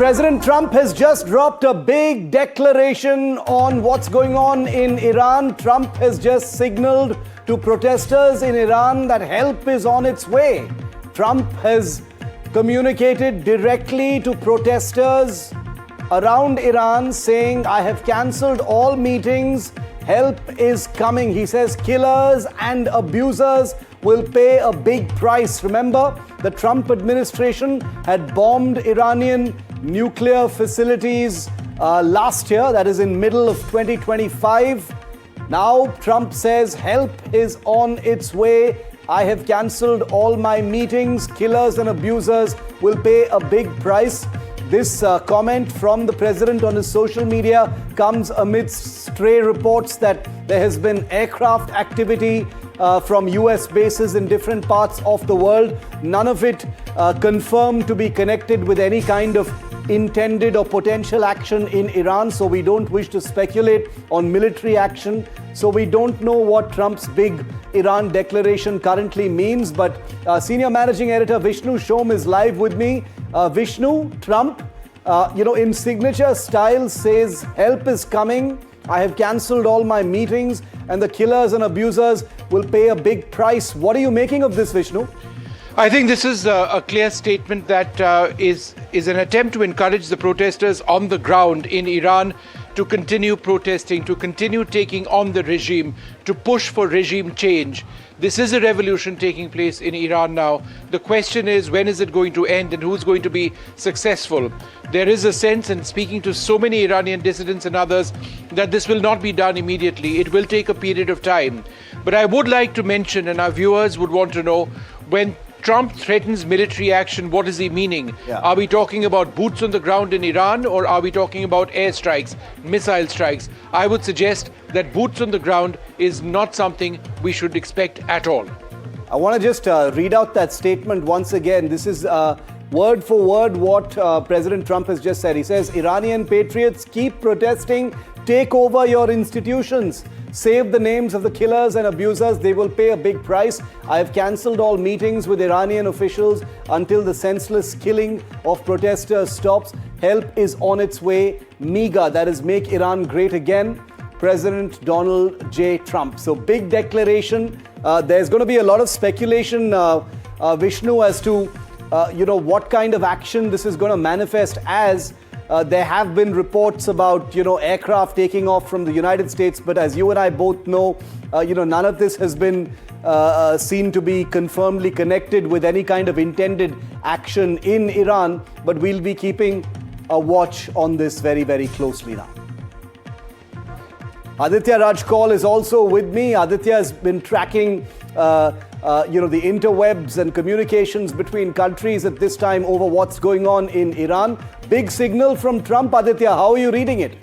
President Trump has just dropped a big declaration on what's going on in Iran. Trump has just signaled to protesters in Iran that help is on its way. Trump has communicated directly to protesters around Iran saying, I have cancelled all meetings, help is coming. He says killers and abusers will pay a big price. Remember, the Trump administration had bombed Iranian nuclear facilities last year, that is in middle of 2025. Now Trump says help is on its way. I have cancelled all my meetings. Killers and abusers will pay a big price. This comment from the president on his social media comes amidst stray reports that there has been aircraft activity from US bases in different parts of the world. None of it confirmed to be connected with any kind of intended or potential action in Iran. So we don't wish to speculate on military action. So we don't know what Trump's big Iran declaration currently means. But senior managing editor Vishnu Shom is live with me. Vishnu, Trump, in signature style says help is coming. I have cancelled all my meetings and the killers and abusers will pay a big price. What are you making of this, Vishnu? I think this is a clear statement that is an attempt to encourage the protesters on the ground in Iran to continue protesting, to continue taking on the regime, to push for regime change. This is a revolution taking place in Iran now. The question is, when is it going to end and who's going to be successful? There is a sense, and speaking to so many Iranian dissidents and others, that this will not be done immediately. It will take a period of time. But I would like to mention, and our viewers would want to know, when Trump threatens military action, what is he meaning? Yeah. Are we talking about boots on the ground in Iran, or are we talking about airstrikes, missile strikes? I would suggest that boots on the ground is not something we should expect at all. I want to just read out that statement once again. This is word for word what President Trump has just said. He says, Iranian patriots, keep protesting, take over your institutions. Save the names of the killers and abusers. They will pay a big price. I have cancelled all meetings with Iranian officials until the senseless killing of protesters stops. Help is on its way. MEGA, that is Make Iran Great Again. President Donald J. Trump. So big declaration. There's going to be a lot of speculation, Vishnu, as to what kind of action this is going to manifest as. There have been reports about, aircraft taking off from the United States. But as you and I both know, none of this has been seen to be confirmedly connected with any kind of intended action in Iran. But we'll be keeping a watch on this very, very closely now. Aditya Rajkol is also with me. Aditya has been tracking the interwebs and communications between countries at this time over what's going on in Iran. Big signal from Trump, Aditya. How are you reading it?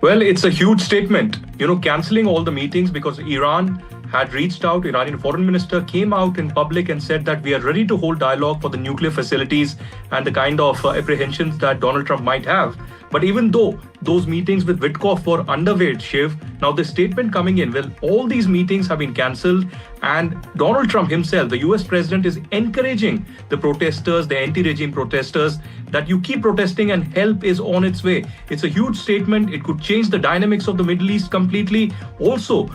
Well, it's a huge statement, cancelling all the meetings because Iran had reached out. Iranian foreign minister came out in public and said that we are ready to hold dialogue for the nuclear facilities and the kind of apprehensions that Donald Trump might have. But even though those meetings with Witkoff were underway, Shiv, now the statement coming in, well, all these meetings have been cancelled and Donald Trump himself, the US president, is encouraging the protesters, the anti-regime protesters, that you keep protesting and help is on its way. It's a huge statement. It could change the dynamics of the Middle East completely. Also,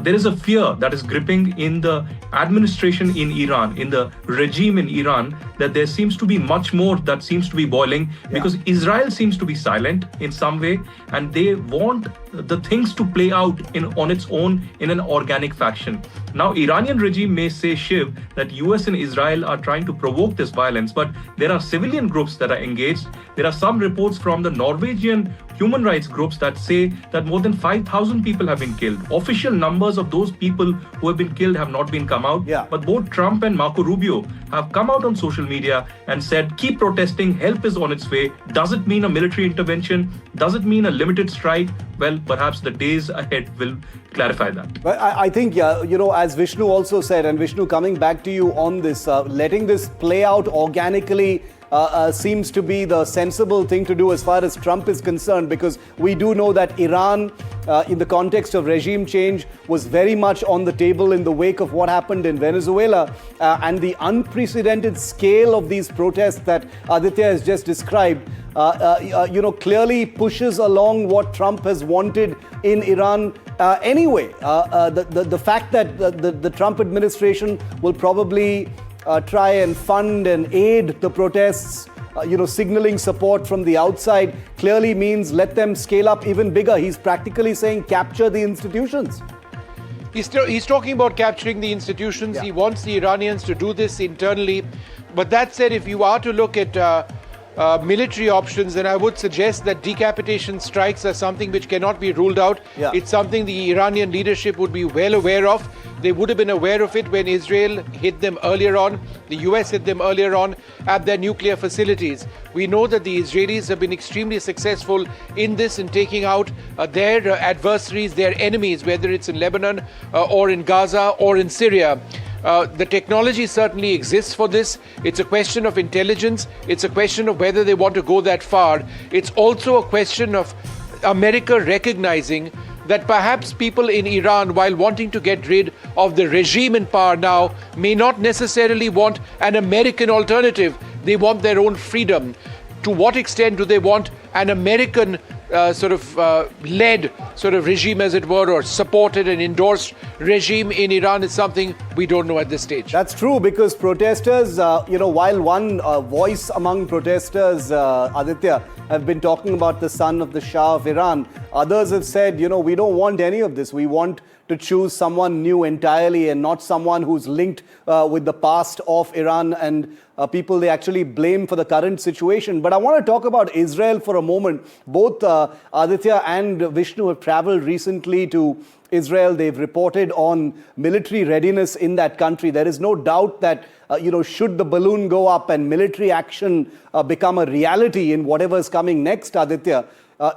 there is a fear that is gripping in the administration in Iran, in the regime in Iran, that there seems to be much more that seems to be boiling because Israel seems to be silent in some way and they want the things to play out on its own in an organic fashion. Now, Iranian regime may say, Shiv, that US and Israel are trying to provoke this violence, but there are civilian groups that are engaged. There are some reports from the Norwegian human rights groups that say that more than 5,000 people have been killed. Official numbers of those people who have been killed have not been come out. Yeah. But both Trump and Marco Rubio have come out on social media and said, keep protesting, help is on its way. Does it mean a military intervention? Does it mean a limited strike? Well, perhaps the days ahead will clarify that. Well, I think, as Vishnu also said, and Vishnu, coming back to you on this, letting this play out organically seems to be the sensible thing to do as far as Trump is concerned, because we do know that Iran in the context of regime change was very much on the table in the wake of what happened in Venezuela, and the unprecedented scale of these protests that Aditya has just described, clearly pushes along what Trump has wanted in Iran anyway. The fact that the Trump administration will probably try and fund and aid the protests, signaling support from the outside, clearly means let them scale up even bigger. He's practically saying capture the institutions. He's talking about capturing the institutions. Yeah. He wants the Iranians to do this internally. But that said, if you are to look at military options, then I would suggest that decapitation strikes are something which cannot be ruled out. Yeah. It's something the Iranian leadership would be well aware of. They would have been aware of it when Israel hit them earlier on, the US hit them earlier on at their nuclear facilities. We know that the Israelis have been extremely successful in this, in taking out their adversaries, their enemies, whether it's in Lebanon or in Gaza or in Syria. The technology certainly exists for this. It's a question of intelligence. It's a question of whether they want to go that far. It's also a question of America recognizing that perhaps people in Iran, while wanting to get rid of the regime in power now, may not necessarily want an American alternative. They want their own freedom. To what extent do they want an American led sort of regime, as it were, or supported and endorsed regime in Iran is something we don't know at this stage. That's true, because protesters, while one voice among protesters, Aditya, have been talking about the son of the Shah of Iran, others have said, we don't want any of this. We want to choose someone new entirely and not someone who's linked with the past of Iran and people they actually blame for the current situation. But I want to talk about Israel for a moment. Both Aditya and Vishnu have traveled recently to Israel. They've reported on military readiness in that country. There is no doubt that, should the balloon go up and military action become a reality in whatever is coming next, Aditya,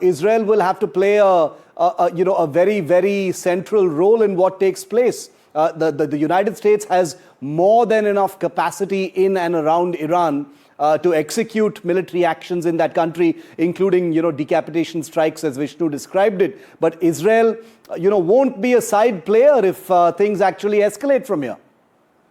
Israel will have to play a very, very central role in what takes place. The United States has more than enough capacity in and around Iran to execute military actions in that country, including, decapitation strikes as Vishnu described it. But Israel, won't be a side player if things actually escalate from here.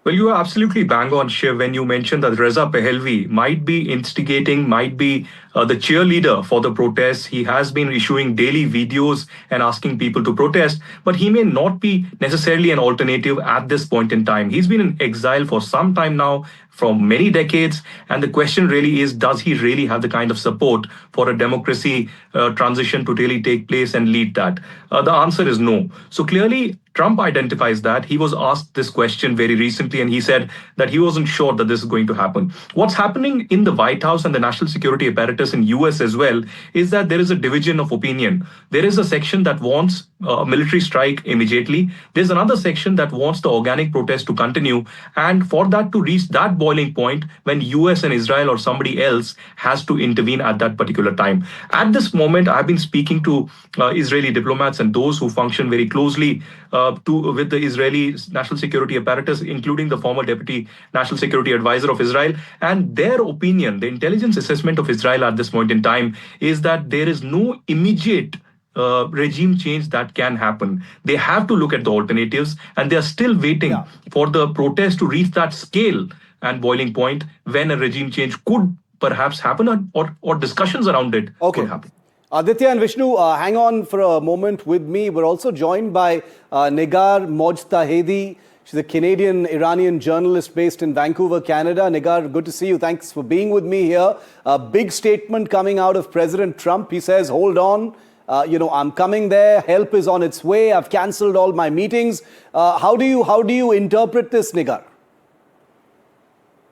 Well, you are absolutely bang on, Shiv, when you mentioned that Reza Pahlavi might be instigating, might be the cheerleader for the protests. He has been issuing daily videos and asking people to protest, but he may not be necessarily an alternative at this point in time. He's been in exile for some time now, from many decades, and the question really is, does he really have the kind of support for a democracy transition to really take place and lead that? The answer is no. So clearly, Trump identifies that. He was asked this question very recently, and he said that he wasn't sure that this is going to happen. What's happening in the White House and the national security apparatus in US as well is that there is a division of opinion. There is a section that wants a military strike immediately. There's another section that wants the organic protest to continue. And for that to reach that boiling point, when US and Israel or somebody else has to intervene at that particular time. At this moment, I've been speaking to Israeli diplomats and those who function very closely with the Israeli national security apparatus, including the former deputy national security advisor of Israel. And their opinion, the intelligence assessment of Israel at this point in time, is that there is no immediate regime change that can happen. They have to look at the alternatives, and they're still waiting for the protest to reach that scale and boiling point when a regime change could perhaps happen, or discussions around it could happen. Aditya and Vishnu, hang on for a moment with me. We're also joined by Nigar Mojtahedi. She's a Canadian-Iranian journalist based in Vancouver, Canada. Nigar, good to see you. Thanks for being with me here. A big statement coming out of President Trump. He says, hold on, I'm coming there. Help is on its way. I've cancelled all my meetings. How do you interpret this, Nigar?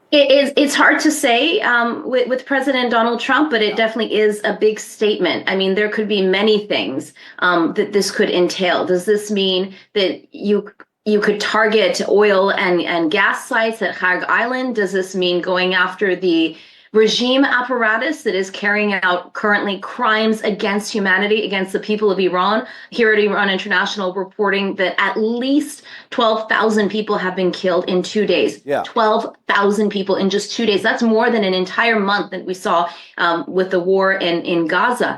It's hard to say with President Donald Trump, but it definitely is a big statement. I mean, there could be many things that this could entail. Does this mean that you could target oil and gas sites at Hag Island? Does this mean going after the regime apparatus that is carrying out currently crimes against humanity, against the people of Iran. Here at Iran International, reporting that at least 12,000 people have been killed in 2 days. Yeah. 12,000 people in just 2 days. That's more than an entire month that we saw with the war in Gaza.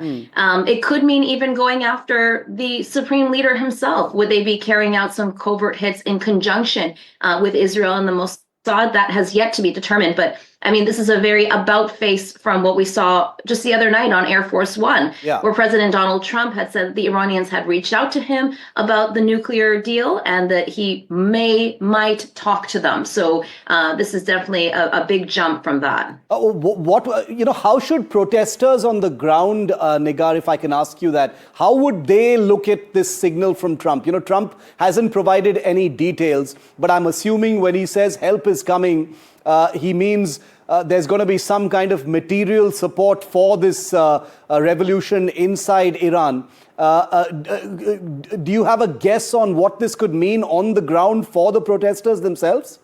It could mean even going after the supreme leader himself. Would they be carrying out some covert hits in conjunction with Israel and the Mossad? That has yet to be determined. But I mean, this is a very about face from what we saw just the other night on Air Force One, where President Donald Trump had said the Iranians had reached out to him about the nuclear deal and that he might talk to them. So this is definitely a big jump from that. How should protesters on the ground, Nigar, if I can ask you that, how would they look at this signal from Trump? Trump hasn't provided any details, but I'm assuming when he says help is coming, he means there's going to be some kind of material support for this revolution inside Iran. Do you have a guess on what this could mean on the ground for the protesters themselves?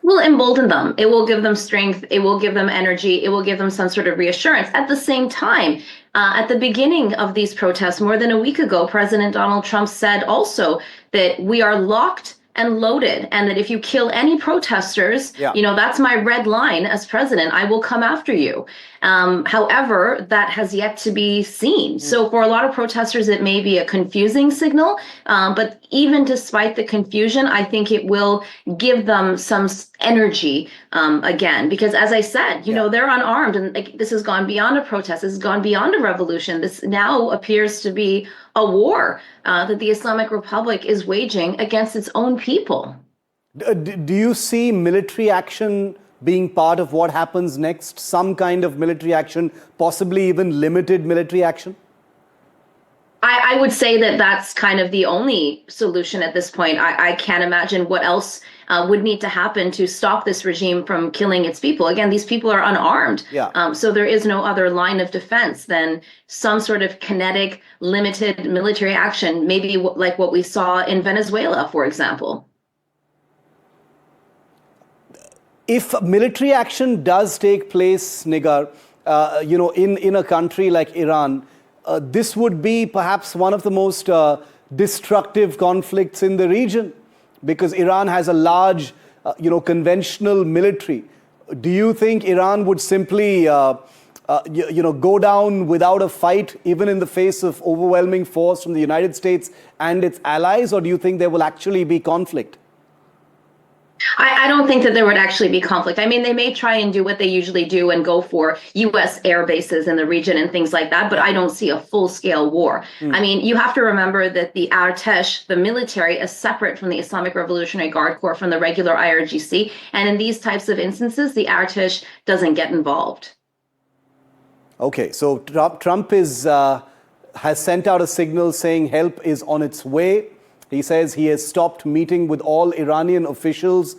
Will embolden them. It will give them strength. It will give them energy. It will give them some sort of reassurance. At the same time, at the beginning of these protests, more than a week ago, President Donald Trump said also that we are locked and loaded, and that if you kill any protesters, that's my red line as president. I will come after you. However, that has yet to be seen. So for a lot of protesters, it may be a confusing signal. But even despite the confusion, I think it will give them some energy again. Because as I said, they're unarmed, and this has gone beyond a protest. This has gone beyond a revolution. This now appears to be a war that the Islamic Republic is waging against its own people. Do you see military action being part of what happens next? Some kind of military action, possibly even limited military action? I would say that that's kind of the only solution at this point. I can't imagine what else would need to happen to stop this regime from killing its people. Again, these people are unarmed. So there is no other line of defense than some sort of kinetic, limited military action, maybe like what we saw in Venezuela, for example. If military action does take place, Nigar, in a country like Iran, this would be perhaps one of the most destructive conflicts in the region, because Iran has a large, conventional military. Do you think Iran would simply, go down without a fight, even in the face of overwhelming force from the United States and its allies, or do you think there will actually be conflict? I don't think that there would actually be conflict. I mean, they may try and do what they usually do and go for US air bases in the region and things like that, but I don't see a full-scale war. I mean, you have to remember that the Artesh, the military, is separate from the Islamic Revolutionary Guard Corps, from the regular IRGC. And in these types of instances, the Artesh doesn't get involved. Okay, so Trump has sent out a signal saying help is on its way. He says he has stopped meeting with all Iranian officials,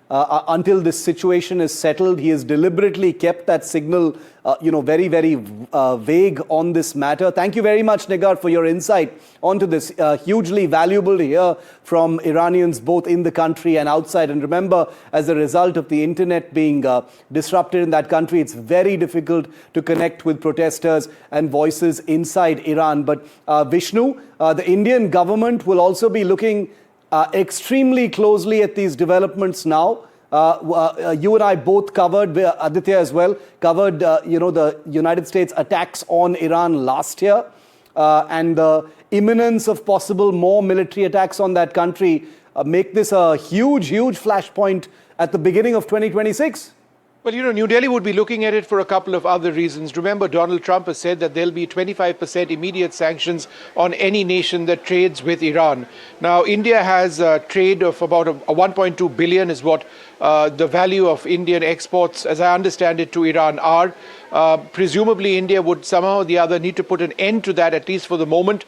until this situation is settled. He has deliberately kept that signal, very, very vague on this matter. Thank you very much, Nigar, for your insight onto this. Hugely valuable to hear from Iranians both in the country and outside. And remember, as a result of the internet being disrupted in that country, it's very difficult to connect with protesters and voices inside Iran. But Vishnu, the Indian government will also be looking extremely closely at these developments now. You and I both covered, Aditya as well, covered, the United States attacks on Iran last year and the imminence of possible more military attacks on that country make this a huge, huge flashpoint at the beginning of 2026. Well, New Delhi would be looking at it for a couple of other reasons. Remember, Donald Trump has said that there'll be 25% immediate sanctions on any nation that trades with Iran. Now, India has a trade of about a 1.2 billion is what the value of Indian exports, as I understand it, to Iran are. Presumably, India would somehow or the other need to put an end to that, at least for the moment,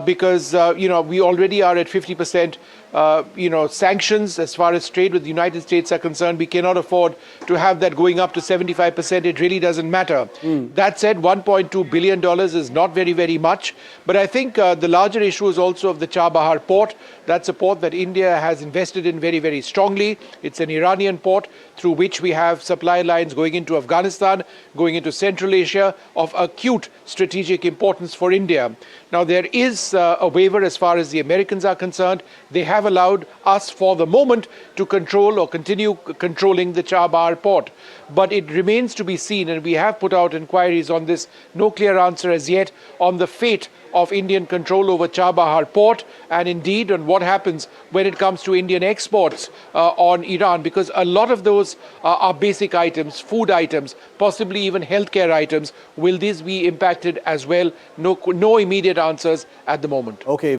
because, we already are at 50%, sanctions as far as trade with the United States are concerned. We cannot afford to have that going up to 75%. It really doesn't matter. That said, $1.2 billion is not very, very much. But I think the larger issue is also of the Chabahar port. That's a port that India has invested in very, very strongly. It's an Iranian port. through which we have supply lines going into Afghanistan, going into Central Asia of acute strategic importance for India. Now, there is a waiver as far as the Americans are concerned. They have allowed us for the moment to control or continue controlling the Chabahar port. But it remains to be seen, and we have put out inquiries on this, no clear answer as yet on the fate of Indian control over Chabahar port, and indeed on what happens when it comes to Indian exports on Iran, because a lot of those are basic items, food items, possibly even healthcare items. Will these be impacted as well? No immediate answers at the moment. Okay.